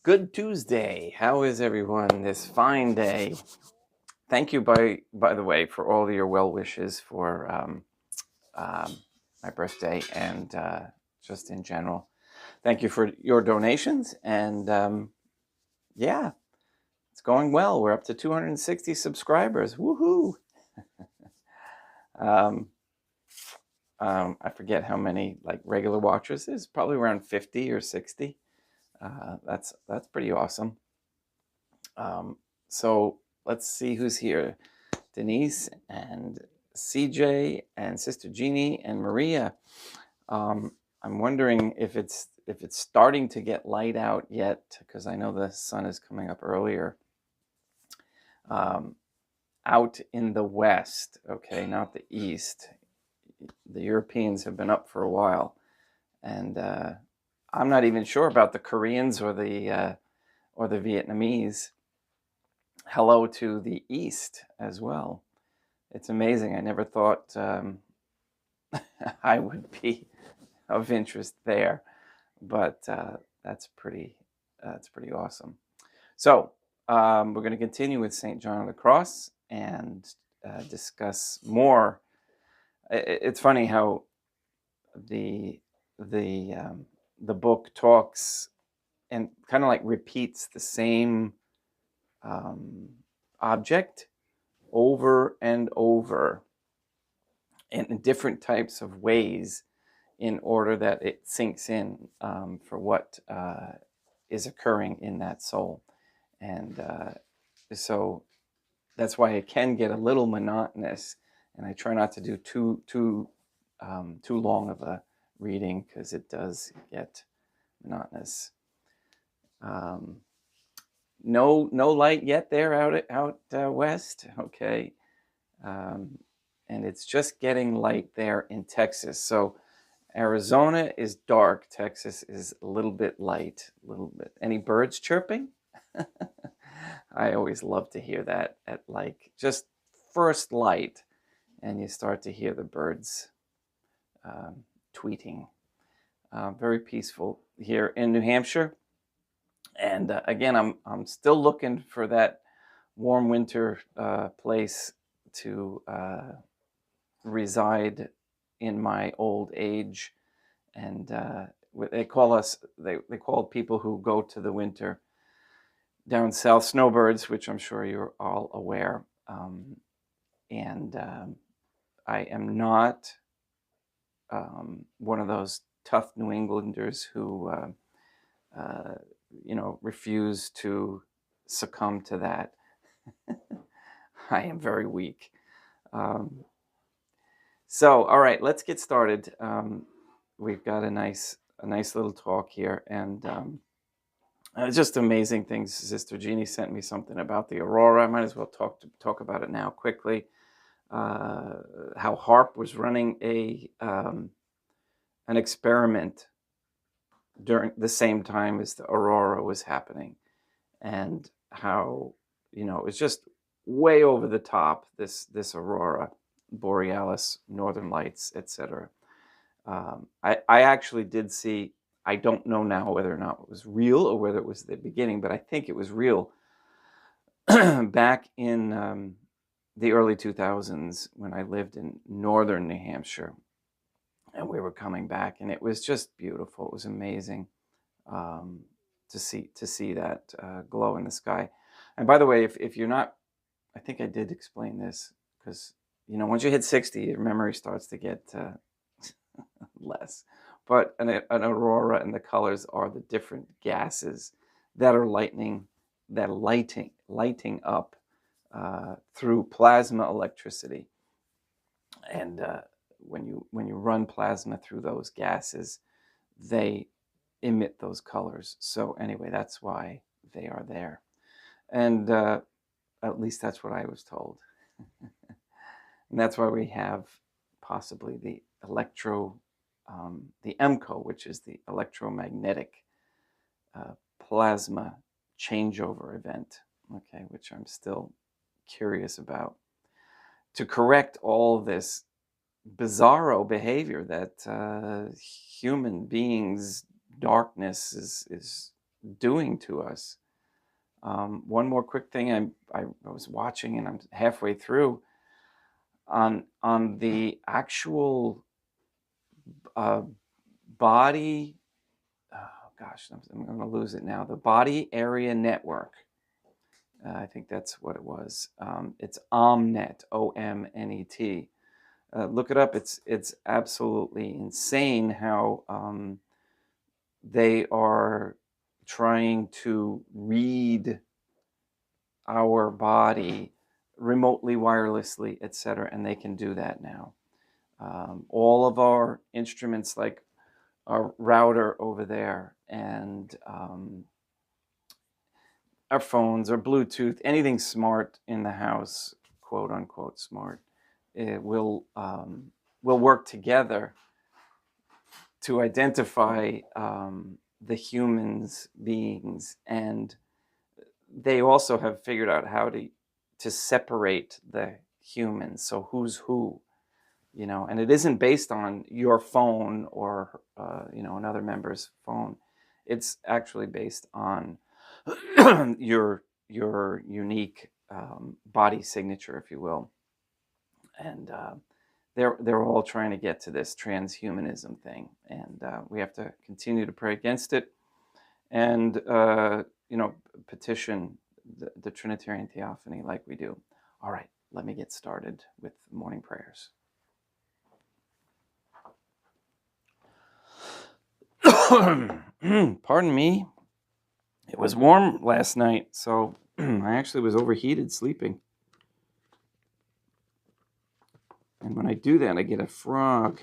Good Tuesday. How is everyone this fine day? Thank you, by the way, for all your well wishes for my birthday and just in general. Thank you for your donations, and yeah, it's going well. We're up to 260 subscribers. Woohoo! I forget how many like regular watchers. There's probably around 50 or 60. That's pretty awesome. So let's see who's here. Denise and CJ and Sister Jeannie and Maria. I'm wondering if it's starting to get light out yet, because I know the sun is coming up earlier. Out in the west, okay, not the east. The Europeans have been up for a while, and I'm not even sure about the Koreans or the Vietnamese. Hello to the east as well. It's amazing. I never thought I would be of interest there, but that's pretty awesome. So we're going to continue with St. John of the Cross and discuss more. It's funny how the book talks and kind of like repeats the same object over and over in different types of ways in order that it sinks in for what is occurring in that soul. And so that's why it can get a little monotonous, and I try not to do too long of a reading, because it does get monotonous. No light yet there out west, okay, and it's just getting light there in Texas. So Arizona is dark, Texas is a little bit light, a little bit. Any birds chirping? I always love to hear that at like just first light, and you start to hear the birds tweeting. Very peaceful here in New Hampshire. And again, I'm still looking for that warm winter place to reside in my old age. And they call people who go to the winter down south snowbirds, which I'm sure you're all aware. And I am not one of those tough New Englanders who refuse to succumb to that. I am very weak. So, all right, let's get started. We've got a nice little talk here, and just amazing things. Sister Jeannie sent me something about the aurora. I might as well talk about it now quickly. How HARP was running an experiment during the same time as the aurora was happening, and how it's just way over the top, this aurora borealis, northern lights, etc. I actually did see, I don't know now whether or not it was real or whether it was the beginning, but I think it was real back in the early 2000s when I lived in northern New Hampshire. And we were coming back, and it was just beautiful. It was amazing to see that glow in the sky. And by the way, if you're not, I think I did explain this, because once you hit 60, your memory starts to get less. But an aurora and the colors are the different gases that are lighting up through plasma electricity. And when you run plasma through those gases, they emit those colors. So anyway, that's why they are there. And at least that's what I was told. And that's why we have possibly the EMCO, which is the electromagnetic plasma changeover event, okay, which I'm still curious about, to correct all this bizarro behavior that human beings' darkness is doing to us. One more quick thing I was watching, and I'm halfway through, on the actual body. Oh gosh, I'm going to lose it now. The body area network. I think that's what it was. It's OMNET, OMNET. Look it up. It's absolutely insane how they are trying to read our body remotely, wirelessly, etc., and they can do that now. All of our instruments, like our router over there, and our phones, our Bluetooth, anything smart in the house, quote unquote smart, it will work together to identify the humans beings, and they also have figured out how to separate the humans. So who's who, and it isn't based on your phone or another member's phone. It's actually based on your unique body signature, if you will. And they're all trying to get to this transhumanism thing, and we have to continue to pray against it, and petition the Trinitarian Theophany like we do. All right, let me get started with morning prayers. Pardon me. It was warm last night, so I actually was overheated sleeping. And when I do that, I get a frog.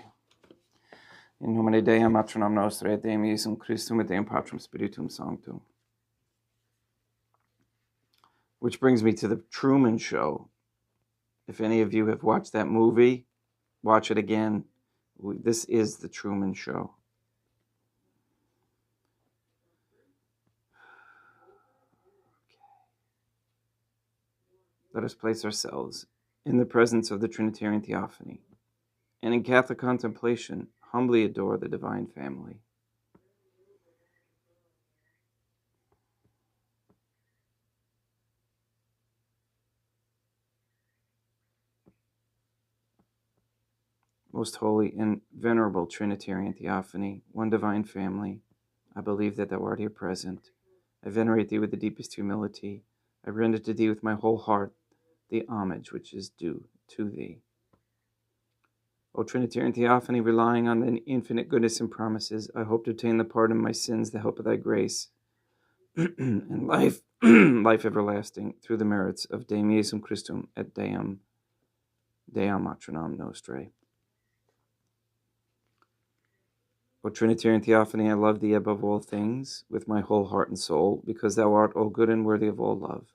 In nomine Dei, Matronam Nostrae, et Deum Iesum Christum, et Deum Patrum Spiritum Sanctum. Which brings me to the Truman Show. If any of you have watched that movie, watch it again. This is the Truman Show. Let us place ourselves in the presence of the Trinitarian Theophany, and in Catholic contemplation, humbly adore the Divine Family. Most holy and venerable Trinitarian Theophany, one divine family, I believe that thou art here present. I venerate thee with the deepest humility. I render to thee with my whole heart the homage which is due to thee. O Trinitarian Theophany, relying on thine infinite goodness and promises, I hope to obtain the pardon of my sins, the help of thy grace, and life everlasting, through the merits of Deum Iesum Christum et Deum Matronam Nostrae. O Trinitarian Theophany, I love thee above all things, with my whole heart and soul, because thou art all good and worthy of all love.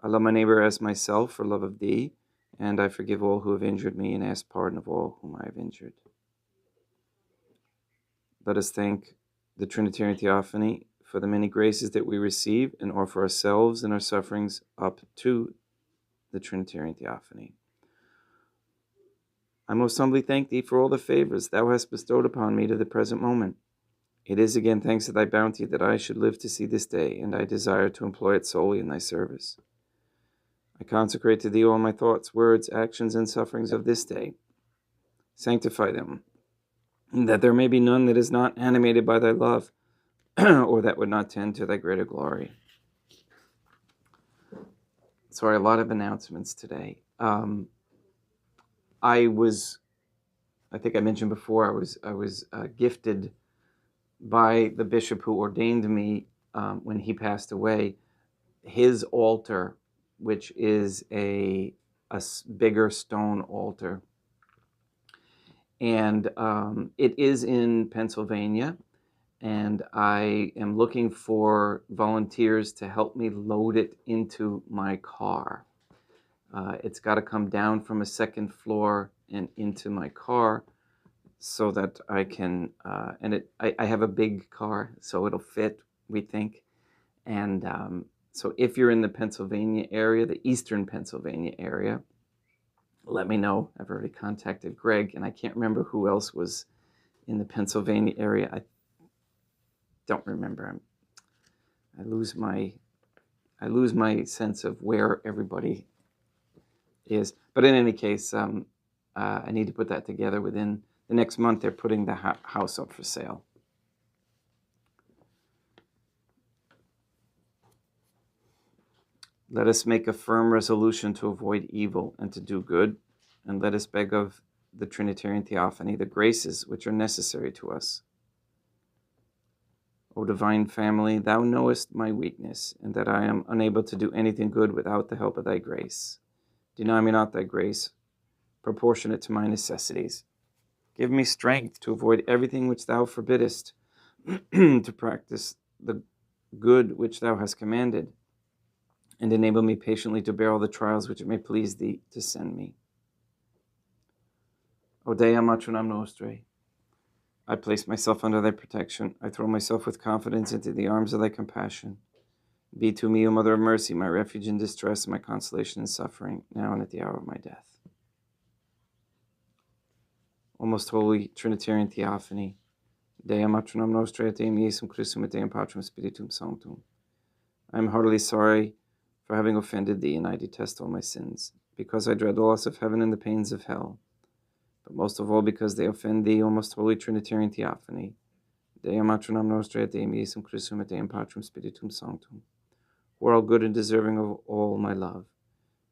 I love my neighbor as myself for love of thee, and I forgive all who have injured me and ask pardon of all whom I have injured. Let us thank the Trinitarian Theophany for the many graces that we receive and offer ourselves and our sufferings up to the Trinitarian Theophany. I most humbly thank thee for all the favors thou hast bestowed upon me to the present moment. It is again thanks to thy bounty that I should live to see this day, and I desire to employ it solely in thy service. I consecrate to thee all my thoughts, words, actions, and sufferings of this day. Sanctify them, that there may be none that is not animated by thy love, or that would not tend to thy greater glory. Sorry, a lot of announcements today. I think I mentioned before, I was gifted by the bishop who ordained me when he passed away, his altar, which is a bigger stone altar. And it is in Pennsylvania, and I am looking for volunteers to help me load it into my car. It's got to come down from a second floor and into my car so that I can, I have a big car, so it'll fit, we think. And so if you're in the Pennsylvania area, the eastern Pennsylvania area, let me know. I've already contacted Greg, and I can't remember who else was in the Pennsylvania area. I don't remember. I lose my sense of where everybody is. But in any case, I need to put that together within the next month. They're putting the house up for sale. Let us make a firm resolution to avoid evil and to do good, and let us beg of the Trinitarian Theophany the graces which are necessary to us. O divine family, thou knowest my weakness, and that I am unable to do anything good without the help of thy grace. Deny me not thy grace, proportionate to my necessities. Give me strength to avoid everything which thou forbiddest, to practice the good which thou hast commanded, and enable me patiently to bear all the trials which it may please thee to send me. O Dea Matronam Nostrae, I place myself under thy protection. I throw myself with confidence into the arms of thy compassion. Be to me, O Mother of Mercy, my refuge in distress, my consolation in suffering, now and at the hour of my death. O most holy Trinitarian Theophany, Dea Matronam Nostrae et Deum Iesum Christum et Deum Patrum Spiritum Sanctum. I am heartily sorry for having offended thee, and I detest all my sins, because I dread the loss of heaven and the pains of hell, but most of all because they offend thee, O most holy Trinitarian Theophany, Dea Matronam Nostrae et Deum Iesum Christum et Deum Patrum Spiritum Sanctum, who are all good and deserving of all my love.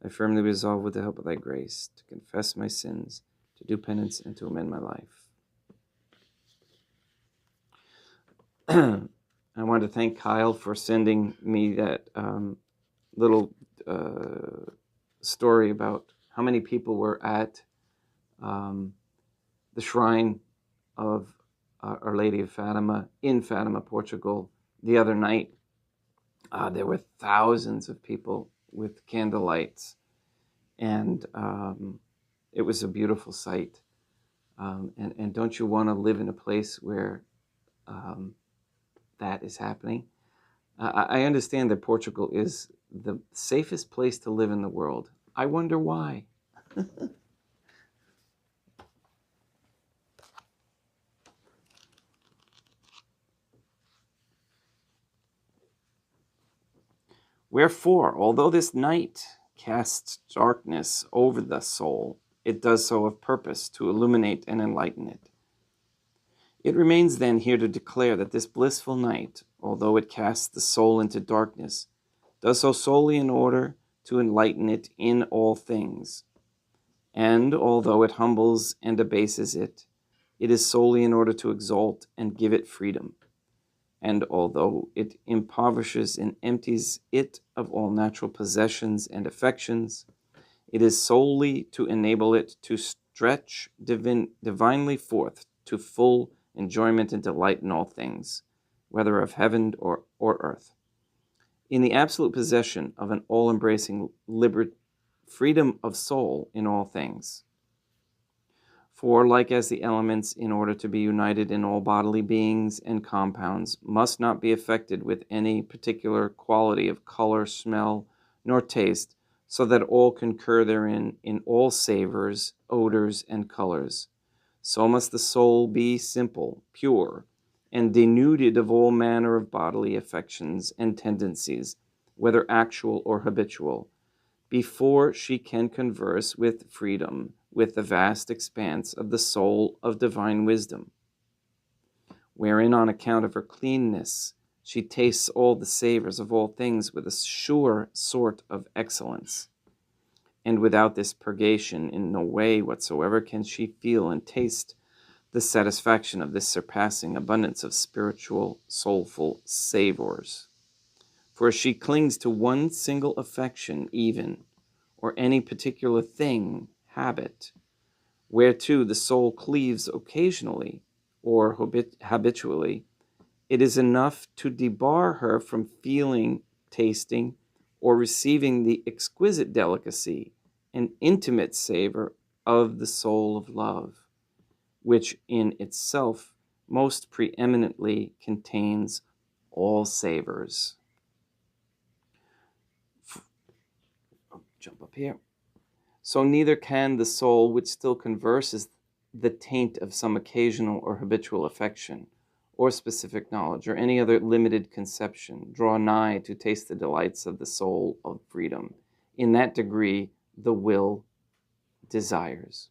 I firmly resolve with the help of thy grace to confess my sins, to do penance, and to amend my life. I want to thank Kyle for sending me that little story about how many people were at the shrine of Our Lady of Fatima in Fatima, Portugal, the other night. There were thousands of people with candlelights, and it was a beautiful sight. And don't you want to live in a place where that is happening? I understand that Portugal is the safest place to live in the world. I wonder why. Wherefore, although this night casts darkness over the soul, it does so of purpose to illuminate and enlighten it. It remains then here to declare that this blissful night, although it casts the soul into darkness, does so solely in order to enlighten it in all things. And although it humbles and abases it, it is solely in order to exalt and give it freedom. And although it impoverishes and empties it of all natural possessions and affections, it is solely to enable it to stretch divinely forth to full enjoyment and delight in all things, whether of heaven or earth. In the absolute possession of an all-embracing freedom of soul in all things. For, like as the elements, in order to be united in all bodily beings and compounds, must not be affected with any particular quality of color, smell, nor taste, so that all concur therein in all savors, odors, and colors, so must the soul be simple, pure, and denuded of all manner of bodily affections and tendencies, whether actual or habitual, before she can converse with freedom with the vast expanse of the soul of divine wisdom, wherein on account of her cleanness she tastes all the savors of all things with a sure sort of excellence. And without this purgation in no way whatsoever can she feel and taste the satisfaction of this surpassing abundance of spiritual, soulful savors. For if she clings to one single affection even, or any particular thing, habit, whereto the soul cleaves occasionally or habitually, it is enough to debar her from feeling, tasting, or receiving the exquisite delicacy and intimate savor of the soul of love, which in itself most preeminently contains all savors. Jump up here. So neither can the soul which still converses the taint of some occasional or habitual affection, or specific knowledge, or any other limited conception, draw nigh to taste the delights of the soul of freedom. In that degree, the will desires.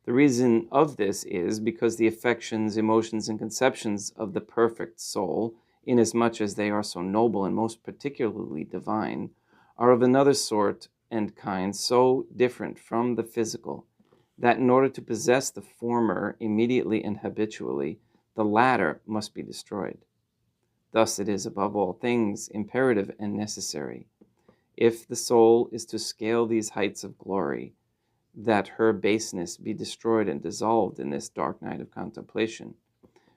The reason of this is because the affections, emotions, and conceptions of the perfect soul, inasmuch as they are so noble and most particularly divine, are of another sort and kind, so different from the physical, that in order to possess the former immediately and habitually, the latter must be destroyed. Thus it is, above all things, imperative and necessary, if the soul is to scale these heights of glory, that her baseness be destroyed and dissolved in this dark night of contemplation,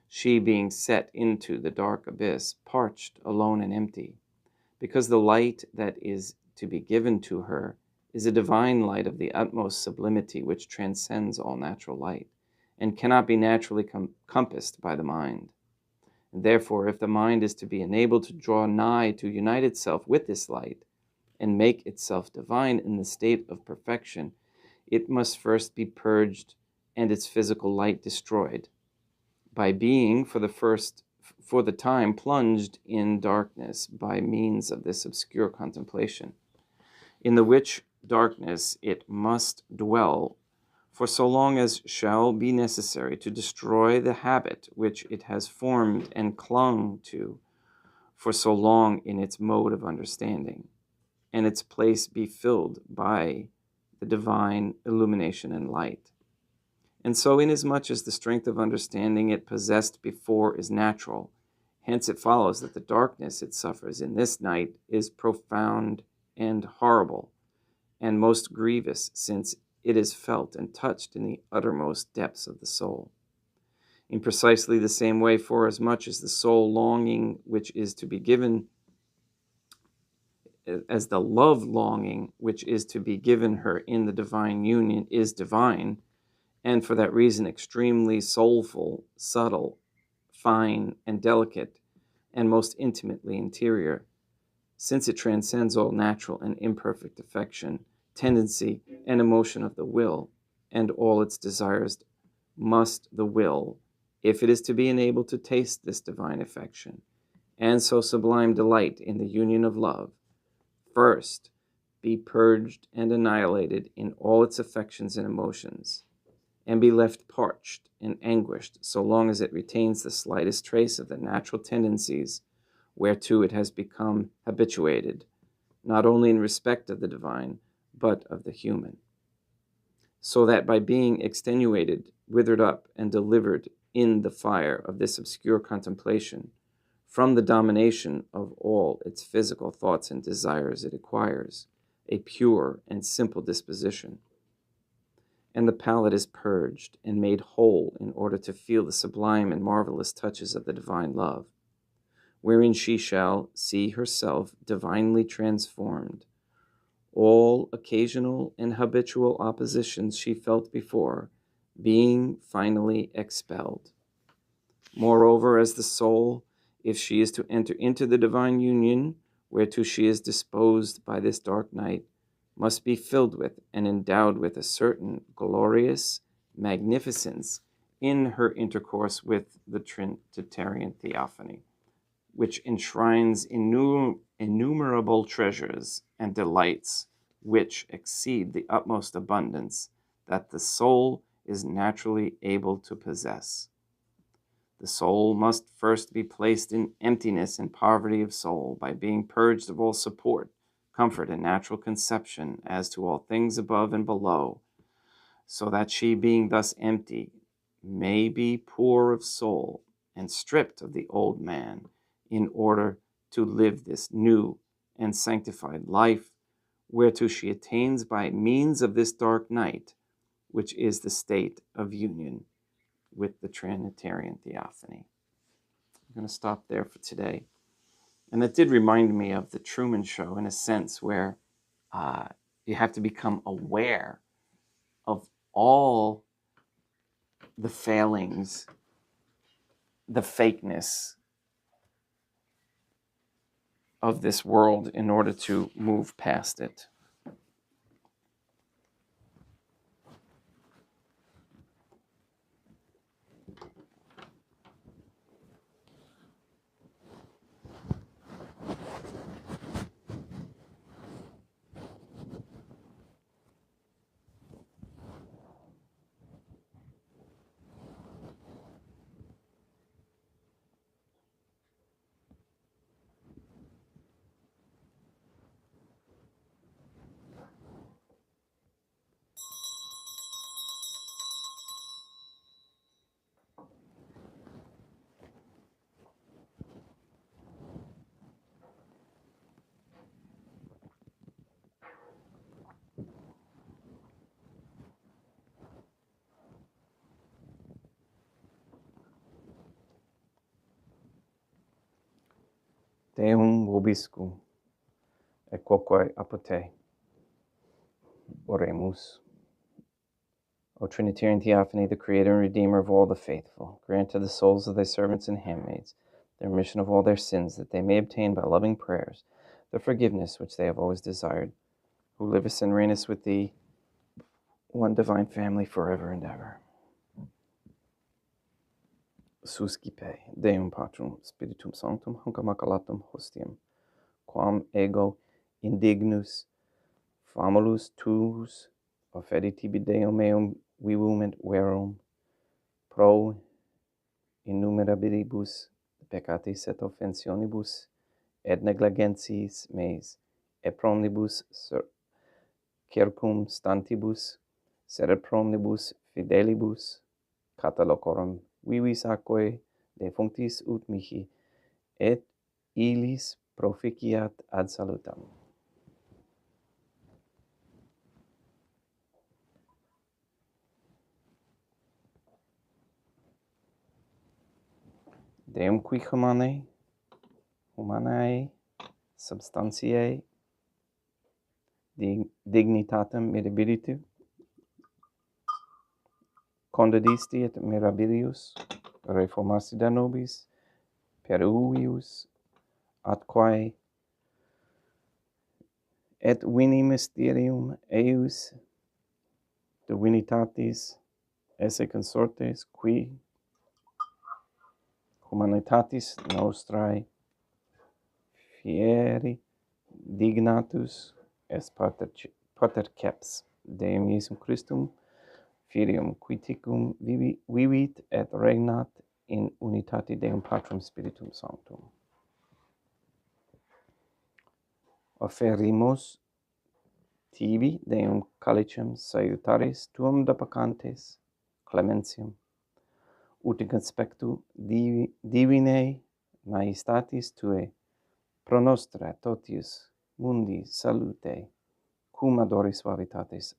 she being set into the dark abyss, parched, alone, and empty, because the light that is to be given to her is a divine light of the utmost sublimity, which transcends all natural light, and cannot be naturally compassed by the mind. And therefore, if the mind is to be enabled to draw nigh to unite itself with this light, and make itself divine in the state of perfection, it must first be purged and its physical light destroyed, by being for the time plunged in darkness by means of this obscure contemplation, in the which darkness it must dwell for so long as shall be necessary to destroy the habit which it has formed and clung to for so long in its mode of understanding, and its place be filled by the divine illumination and light. And so, inasmuch as the strength of understanding it possessed before is natural, hence it follows that the darkness it suffers in this night is profound and horrible, and most grievous, since it is felt and touched in the uttermost depths of the soul. In precisely the same way, forasmuch as the soul longing which is to be given as the love longing which is to be given her in the divine union is divine, and for that reason extremely soulful, subtle, fine, and delicate, and most intimately interior, since it transcends all natural and imperfect affection, tendency, and emotion of the will, and all its desires, must the will, if it is to be enabled to taste this divine affection, and so sublime delight in the union of love, first be purged and annihilated in all its affections and emotions, and be left parched and anguished so long as it retains the slightest trace of the natural tendencies whereto it has become habituated, not only in respect of the divine, but of the human, so that by being extenuated, withered up, and delivered in the fire of this obscure contemplation, from the domination of all its physical thoughts and desires, it acquires a pure and simple disposition, and the palate is purged and made whole in order to feel the sublime and marvelous touches of the divine love, wherein she shall see herself divinely transformed. All occasional and habitual oppositions she felt before being finally expelled. Moreover, as the soul, if she is to enter into the divine union, whereto she is disposed by this dark night, must be filled with and endowed with a certain glorious magnificence in her intercourse with the Trinitarian Theophany, which enshrines innumerable treasures and delights which exceed the utmost abundance that the soul is naturally able to possess. The soul must first be placed in emptiness and poverty of soul by being purged of all support, comfort, and natural conception as to all things above and below, so that she, being thus empty, may be poor of soul and stripped of the old man, in order to live this new and sanctified life, whereto she attains by means of this dark night, which is the state of union with the Trinitarian Theophany. I'm going to stop there for today. And that did remind me of the Truman Show in a sense, where you have to become aware of all the failings, the fakeness of this world in order to move past it. Deum vobiscum, et quoque apud te. Oremus. O Trinitarian Theophany, the Creator and Redeemer of all the faithful, grant to the souls of thy servants and handmaids the remission of all their sins, that they may obtain by loving prayers the forgiveness which they have always desired, who livest and reignest with thee, one divine family, forever and ever. Suscipe Deum Patrum Spiritum Sanctum, hunc immaculatum hostium, quam ego indignus famulus tuus offedi tibi Deum meum vivument verum pro innumerabilibus peccatis et offensionibus et negligentiis meis et promnibus circumstantibus sed et promnibus fidelibus catalocorum vivis aquae defunctis ut mihi et illis proficiat ad salutam. Deum qui humanae substantiae dignitatem mirabilitu condedisti et mirabilius reformasti da nobis per uius atquae et vini mysterium eius divinitatis esse consortes qui humanitatis nostrae fieri dignatus est paterceps Deum Iesum Christum Filium quiticum vivit et regnat in unitate Deum Patrum Spiritum Sanctum. Offerimus tibi Deum calicem salutaris tuum depecantes clementium, ut in conspectu divinae majestatis tuae pro nostra totius mundi salute cum adoris suavitatis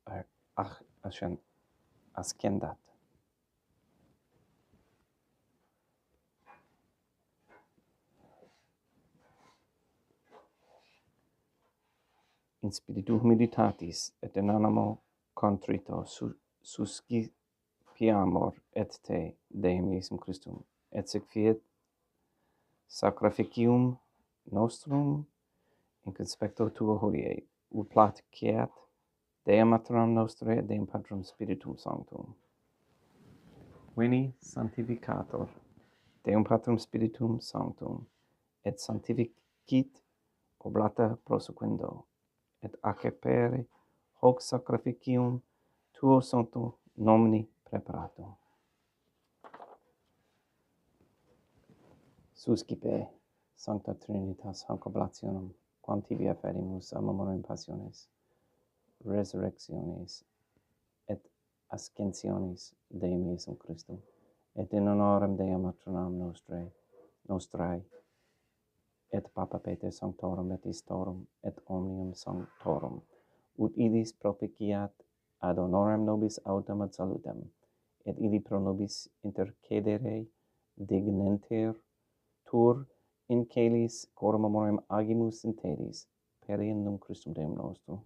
ascendat. In spiritu humilitatis et in animo contrito suscipiamur et te, Deum Iesum Christum, et sic fiat sacrificium nostrum in conspecto tuo hodie, ut placeat Deum Maternam Nostrae et Deum Patrum Spiritum Sanctum. Veni sanctificator Deum Patrum Spiritum Sanctum, et sanctificit oblata prosequendo, et accepere hoc sacrificium tuo sancto nomini preparatum. Suscipe Sancta Trinitas hanc oblationem, quam tibi afferimus a memoriam passiones, resurrectionis et ascensionis Deum Iesum Christum, et in honorem Deum Maternam nostrae, et Papa Peter Sanctorum et Istorum et Omnium Sanctorum, ut illis propiciat ad honorem nobis autem ad salutem, et illi pro nobis intercedere dignenter tur in caelis coram memoriam agimus in telis, per innum Christum Deum nostrum.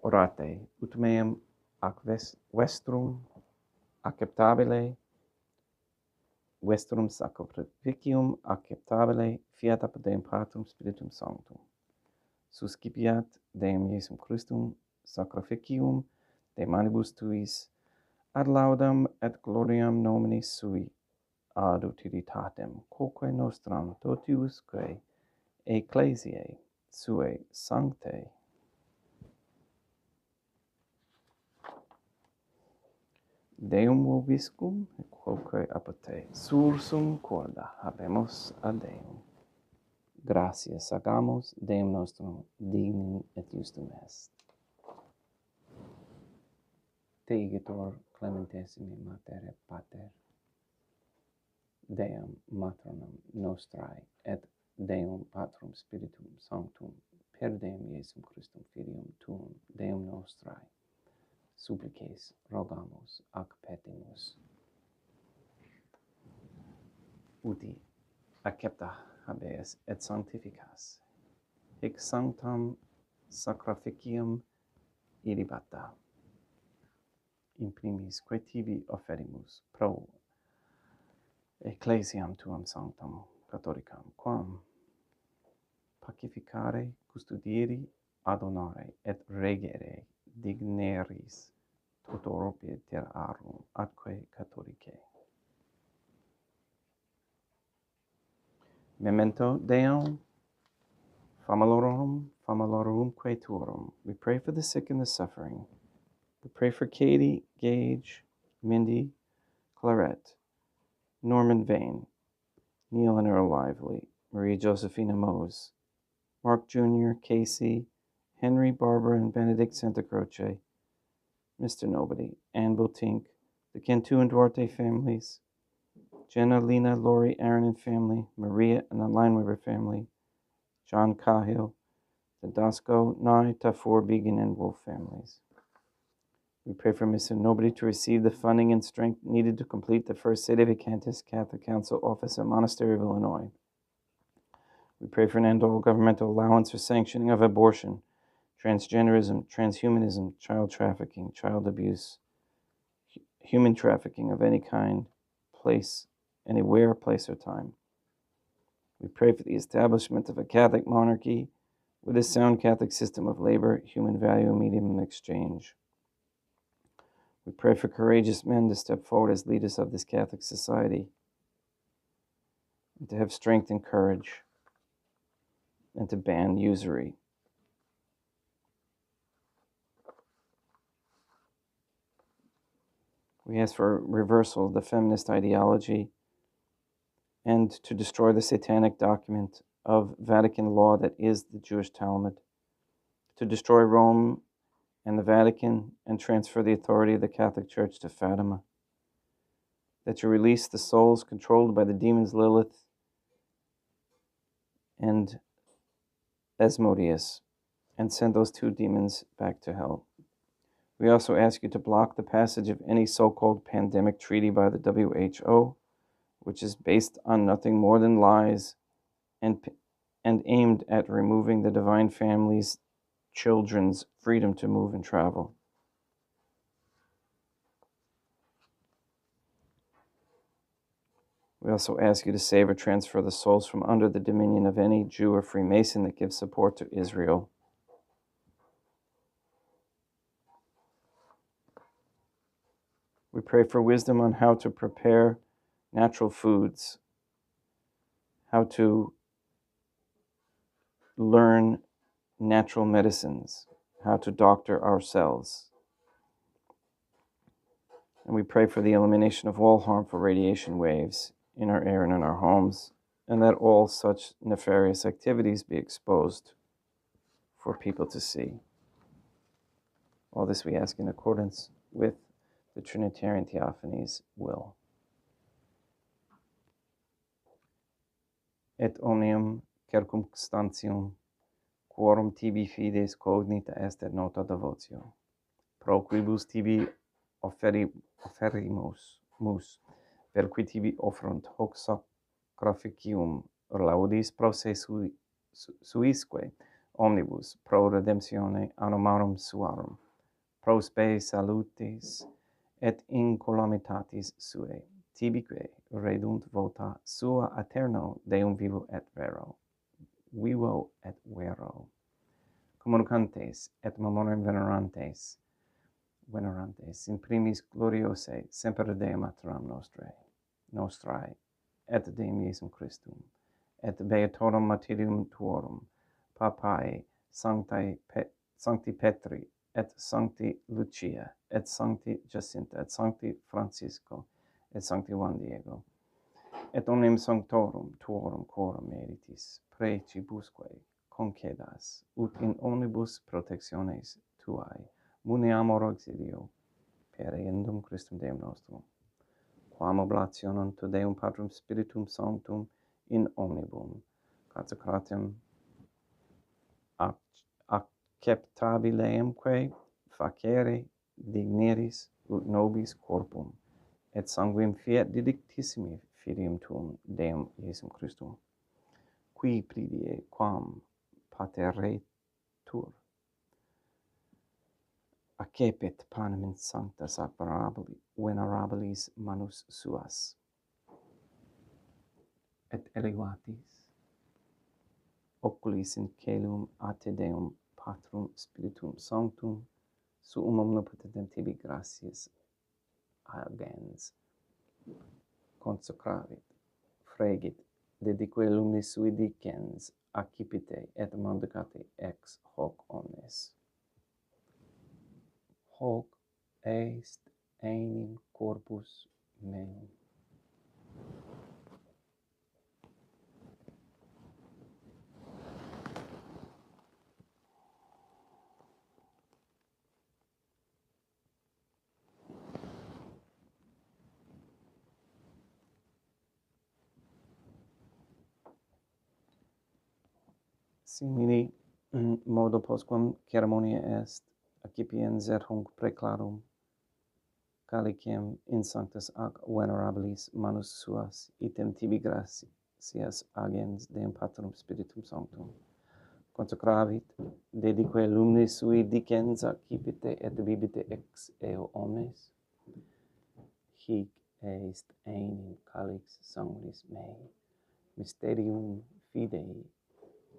Orate, ut meam ac vestrum acceptabile, vestrum sacrificium acceptabile fiat apud Deum Patrum Spiritum Sanctum. Suscipiat Deum Iesum Christum sacrificium de manibus tuis ad laudam et gloriam nomini sui ad utilitatem quoque nostram totiusque ecclesiae suae sanctae. Deum vobiscum et quoque apud te sursum corda habemus ad Deum. Gratias agamus Deum nostrum dignum et justum est. Te igitur clementissimi Mater et Pater, Deum Maternam Nostrae et Deum Patrum Spiritum Sanctum, per Deum Iesum Christum Filium Tuum, Deum Nostrae, supplices, rogamus, ac petimus. uti accepta habeas et sanctificas, hic sanctam sacrificium ilibata. In primis quae tibi offerimus pro ecclesiam tuam sanctam catholicam, quam pacificare, custodieri, adonare et regere digneris tutor terarum atque catholicae. Memento Deum, famulorumque tuorum. We pray for the sick and the suffering. We pray for Katie, Gage, Mindy, Clarette, Norman Vane, Neil and Earl Lively, Maria Josephina Mose, Mark Jr., Casey, Henry, Barbara, and Benedict Santa Croce, Mr. Nobody, Anne Botink, the Cantu and Duarte families, Jenna, Lena, Lori, Aaron and family, Maria and the Lineweaver family, John Cahill, the Dasco, Nye, Tafur, Began, and Wolf families. We pray for Mr. Nobody to receive the funding and strength needed to complete the first Sede Vacantis Catholic Council office at Monastery of Illinois. We pray for an end to all governmental allowance or sanctioning of abortion, transgenderism, transhumanism, child trafficking, child abuse, human trafficking of any kind, place, anywhere, place, or time. We pray for the establishment of a Catholic monarchy with a sound Catholic system of labor, human value, medium, and exchange. We pray for courageous men to step forward as leaders of this Catholic society and to have strength and courage and to ban usury. We ask for reversal of the feminist ideology and to destroy the satanic document of Vatican law that is the Jewish Talmud, to destroy Rome and the Vatican and transfer the authority of the Catholic Church to Fatima, that you release the souls controlled by the demons Lilith and Asmodeus and send those two demons back to hell. We also ask you to block the passage of any so-called pandemic treaty by the WHO, which is based on nothing more than lies and aimed at removing the divine family's children's freedom to move and travel. We also ask you to save or transfer the souls from under the dominion of any Jew or Freemason that gives support to Israel. We pray for wisdom on how to prepare natural foods, how to learn natural medicines, how to doctor ourselves. And we pray for the elimination of all harmful radiation waves in our air and in our homes, and that all such nefarious activities be exposed for people to see. All this we ask in accordance with the Trinitarian Theophany's will. Et omnium circumstantium quorum tibi fides cognita est et nota devotio, pro quibus tibi offerimus, per qui tibi offrunt hoc sacrificium laudis pro se suisque omnibus pro redemptione anomarum suarum, pro spe salutis et incolamitatis suae, tibique redunt vota sua aeterno Deum vivo et vero, communicantes et memoriam venerantes, in primis gloriose semper Dei Materam nostrae, et Deum Iesum Christum, et Beatorum Martyrium Tuorum, Papae, Sancti Petri, et Sancti Lucia, et Sancti Jacinta, et Sancti Francisco, et Sancti Juan Diego, et omnium sanctorum tuorum quorum meritis, precibusque concedas, ut in omnibus protectiones tuae, muniamur auxilio, per eundum Christum Deum nostrum, quam oblationem to Deum Patrum Spiritum Sanctum in omnibum consecratum acceptabileumque facere digneris ut nobis corpum, et sanguinem fiat didictissimi filium tuum, Deum Iesum Christum, qui pridie quam pateretur, accepit panem in sanctas ac venerabilis manus suas, et elevatis oculis in caelum a te Deum Patrum Spiritum Sanctum, suum omnipotentem tibi gratias agens, consecravit, fregit, dedique lumnis sui dicens, accipite et mandicate ex hoc omnes. Hoc est enim corpus meum. Simili modo postquam ceremonia est, accipiens et hunc praeclarum, calicem in sanctas ac venerabilis manus suas, item tibi gratias agens Deum Patrum Spiritum Sanctum, consecravit, dedique lumnis sui dicens, accipite et bibite ex eo omnes, hic est enim calix sanguinis mei, mysterium fidei,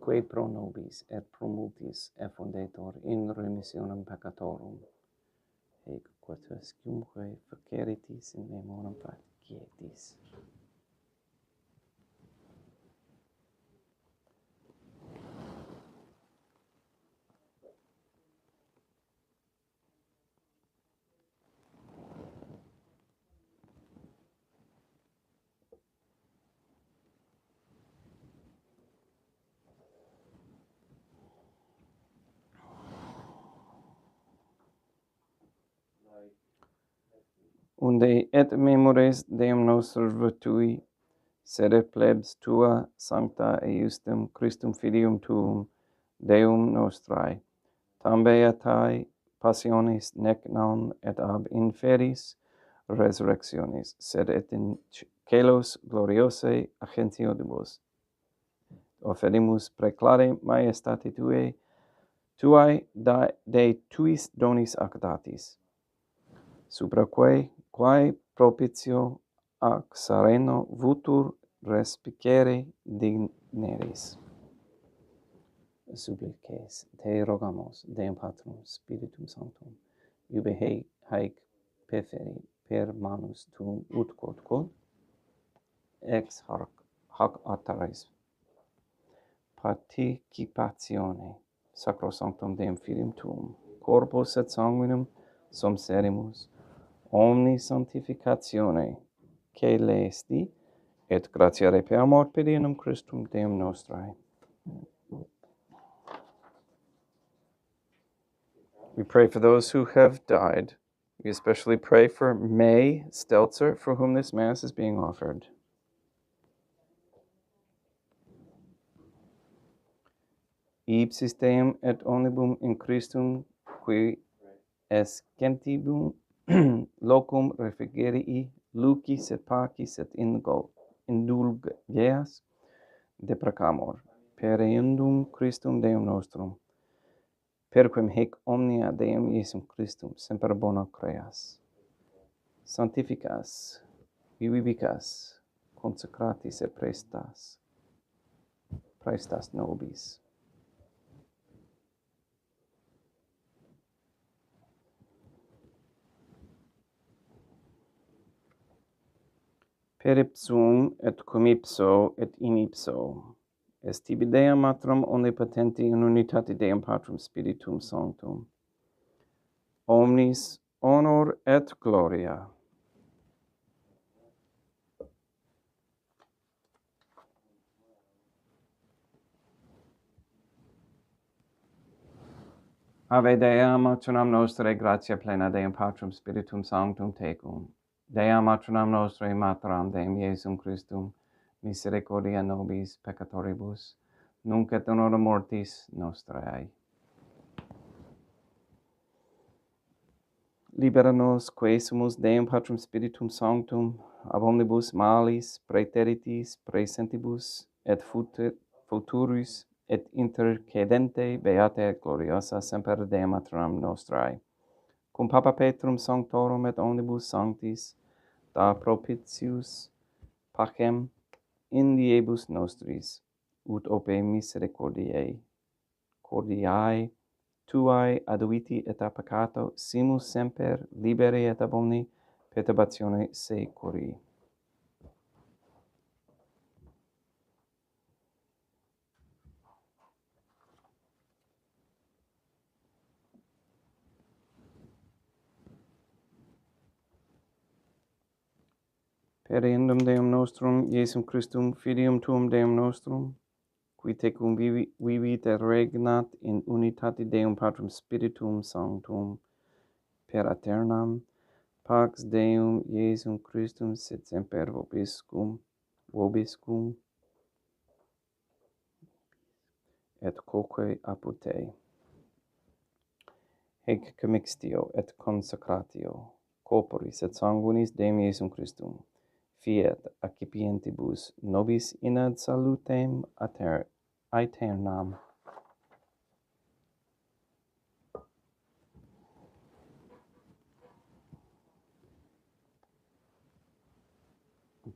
quae pro nobis et pro multis effundetur in remissionem peccatorum, hic quotuscumque faceritis in memoram facietis. Unde et memores Deum nostrum virtui, sede plebs tua sancta eiustem Christum filium tuum, Deum nostrae, tam beatae passionis nec non et ab inferis resurrectionis, sed et in caelos gloriose agentiodibus, offerimus praeclare majestate tuae de tuis donis actatis, supra quae propitio ac sereno vutur respicere digneris. Supplices te rogamus, Deum Patrum Spiritum Sanctum, iube haec perferi per manus tuum ut quod ex hoc altaris participatione sacrosanctum Deum Filium tuum, corpus et sanguinum somserimus, omni sanctificatione caelesti, et gratia repeamur pedienum Christum Deum nostrae. We pray for those who have died. We especially pray for May Stelzer, for whom this Mass is being offered. Ipsis Deum et omnibus in Christum, qui escentibum locum refugiei, lucis et pacis et indulgeas deprecamur, per eundum Christum Deum nostrum, per quem hic omnia Deum Iesum Christum semper bona creas, sanctificas, vivibicas, consecratis et praestas nobis. Per ipsum et cum ipso et in ipso, est tibi Deum Matrum omnipotenti in unitate Deum Patrum Spiritum Sanctum, omnis honor et gloria. Ave Dea matronam nostrae, gratia plena Deum Patrum Spiritum Sanctum tecum. Dea matronam nostrae, materam Deum Iesum Christum, misericordia nobis peccatoribus, nunc et in hora mortis nostrae. Libera nos, quae sumus Deum Patrum Spiritum Sanctum, ab omnibus malis praeteritis praesentibus et futuris et intercedente beata et gloriosa semper Dea Maternam nostrae, cum Papa Petrum Sanctorum et omnibus sanctis, da propitius pacem in diebus nostris, ut ope misericordiae, cordiae tuae aduiti et a peccato, simus semper liberi et ab omni perturbatione securi. Per eundem Deum nostrum, Iesum Christum, Filium Tuum Deum nostrum, qui tecum vivit et regnat in unitate Deum Patrum Spiritum Sanctum, per aeternam, pax Deum Iesum Christum, sit semper vobiscum, et quoque apud te. Hec commixtio et consecratio, corporis et sanguinis Deum Iesum Christum, fiat accipientibus nobis in ad salutem aeternam.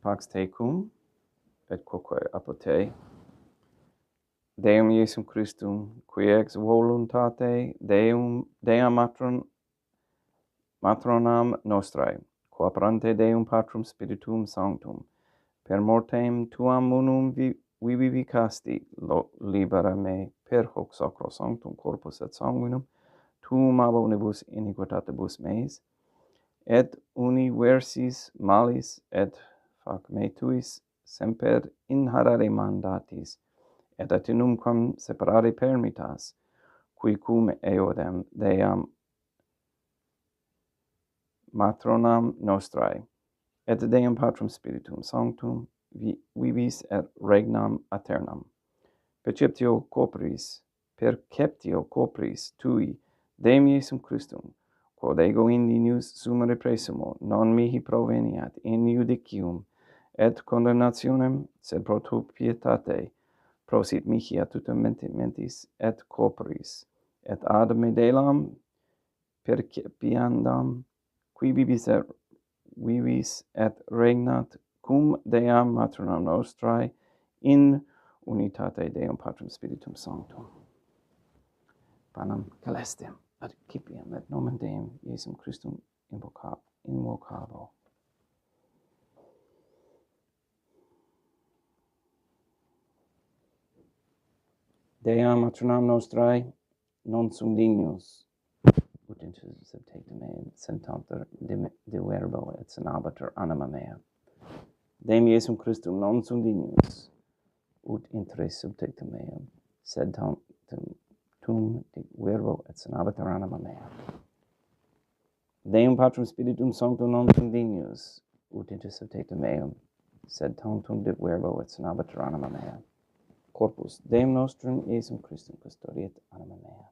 Pax tecum, et quoque apud te, Deum Iesum Christum, qui ex voluntate Dea matronam nostrae, quoperante Deum Patrum Spiritum Sanctum, per mortem tuam unum vivificasti, libera me per hoc sacro sanctum corpus et sanguinum, tuum ab omnibus iniquitatibus meis, et universis malis et fac me tuis semper inharare mandatis, et atinumquam separare permitas, qui cum eodem Deam matronam nostrae, et Deum Patrum Spiritum Sanctum, vivis et regnam aeternam. Perceptio corporis tui, Deum Iesum Christum, quod ego indinius sumere presumo, non mihi proveniat in judicium et condemnationem, sed pro tu pietate, prosit mihi a tutum mentis et corporis, et ad me delam percipiendam, qui vivis et regnat cum Deam matronam nostrae in unitate Deum Patrum Spiritum Sanctum. Panem celestem ad cipiem et nomen Deum Iesum Christum invocabo. Deam matronam nostrae non sum dignus ut interceptatem meam sentanter de verbo et senabatur anima mea. Deum Iesum Christum non sum dignus ut interceptatem meam sed tum de verbo et senabatur anima mea. Deum Patrum Spiritum Sanctum non sum dignus ut interceptatem meam sed tum de verbo et senabatur anima mea. Corpus Deum nostrum Iesum Christum custodiet anima mea.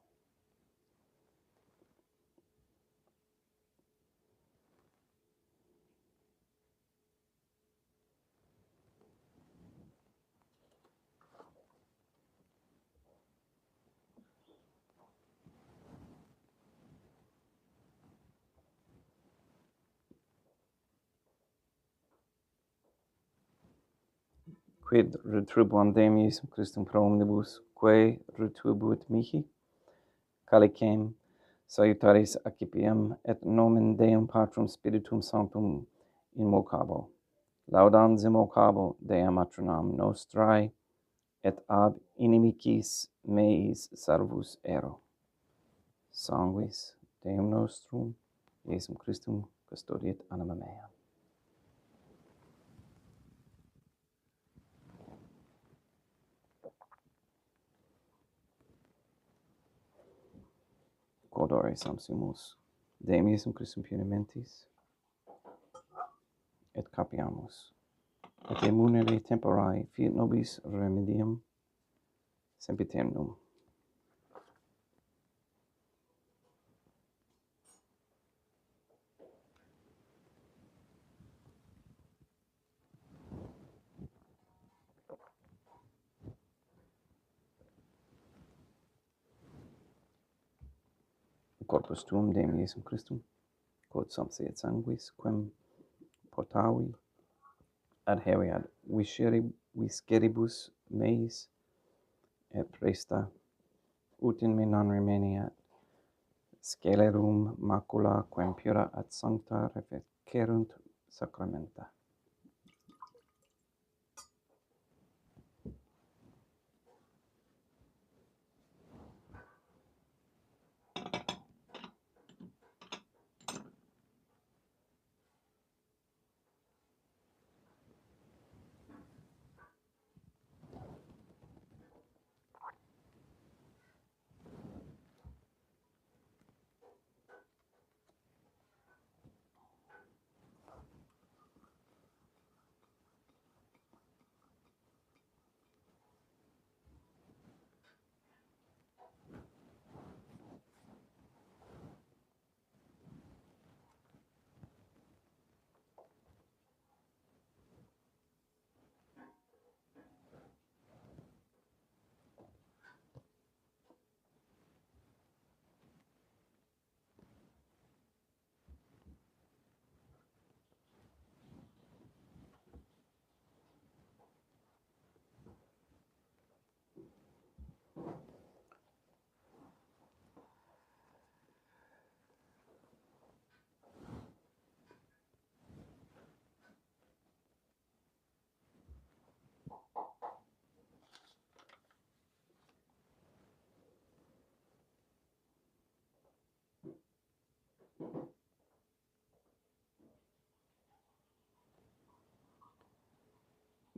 Quid retribuam Deum Iesum Christum pro omnibus, quae retribuit mihi? Calicem salutaris accipiem et nomen Deum Patrum Spiritum Sanctum invocabo. Laudans invocabo Deam matronam nostrae, et ab inimicis meis salvus ero. Sanguis Deum nostrum, Iesum Christum, custodiet anima mea. Cordore samsimus, Deum Iesum Christum punimentis, et capiamus. Et emunere temporae fiat nobis remedium sempiternum. corpus tuum Deum Iesum Christum, quod sumpsi et sanguis, quem portavi adheriat visceribus meis, et presta ut in me non remeniat scelerum macula, quem pura et sancta refecerunt sacramenta.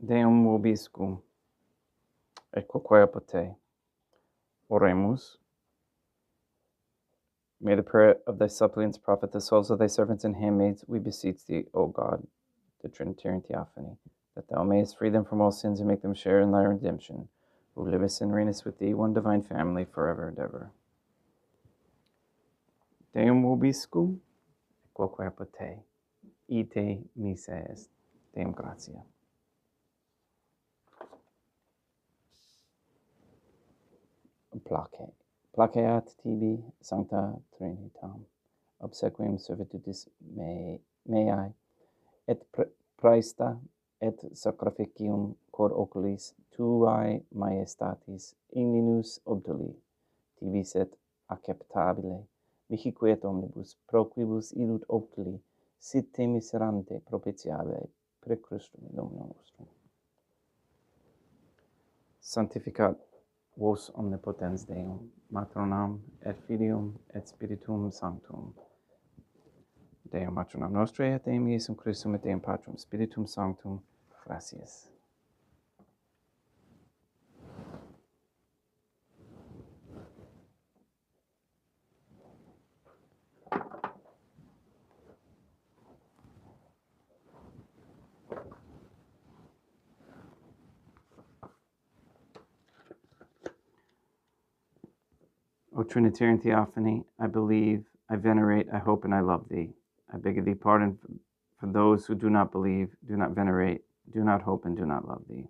Deum vobiscum, et quoque apote. Oremus. May the prayer of thy suppliants profit the souls of thy servants and handmaids, we beseech thee, O God, the Trinitarian Theophany, that thou mayest free them from all sins and make them share in thy redemption, who livest and reignest with thee, one divine family, forever and ever. Deum vobiscum, et quoque apote. Ite missa est. Deum gratia. Placeat tibi, Sancta Trinitam, obsequium servitudis meae, et praesta, et sacrificium cor oculis tuae majestatis igninus obtuli, tibi et acceptabile, mihi quiet omnibus, pro quibus ilut obtuli, sit te miserante propitiae per Christum Dominum nostrum. Sanctificat vos omnipotens Deum, Matronam, et Filium, et Spiritum Sanctum. Deum Matronam Nostrae, et Deum Iesum Christum, et Deum Patrum Spiritum Sanctum. Gracias. O Trinitarian Theophany, I believe, I venerate, I hope, and I love thee. I beg of thee pardon for those who do not believe, do not venerate, do not hope, and do not love thee.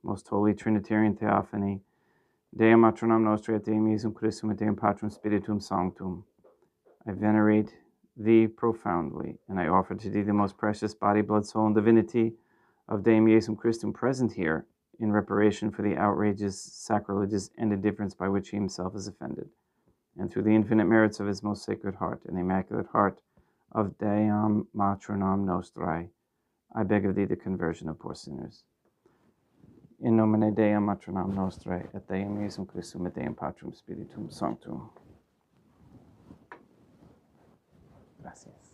Most Holy Trinitarian Theophany, Deum Matronam Nostrae, et Deum Iesum Christum, et Deum Patrum Spiritum Sanctum. I venerate thee profoundly, and I offer to thee the most precious body, blood, soul, and divinity of Deum Iesum Christum present here, in reparation for the outrages, sacrileges, and indifference by which he himself is offended, and through the infinite merits of his most sacred heart and the immaculate heart of Deum Matronam Nostrae, I beg of thee the conversion of poor sinners. In nomine Deum Matronam Nostrae, et Deum Iesum Christum, et Deum Patrum Spiritum Sanctum. Gracias.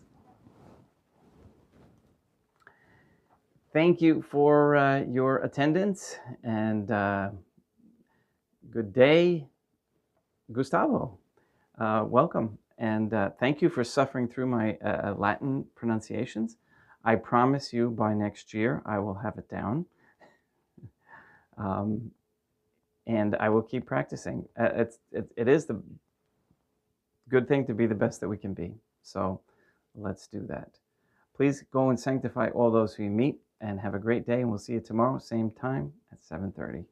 Thank you for your attendance, and good day, Gustavo. Welcome, and thank you for suffering through my Latin pronunciations. I promise you by next year I will have it down, and I will keep practicing. It is the good thing to be the best that we can be, so let's do that. Please go and sanctify all those who you meet, and have a great day, and we'll see you tomorrow, same time at 7:30.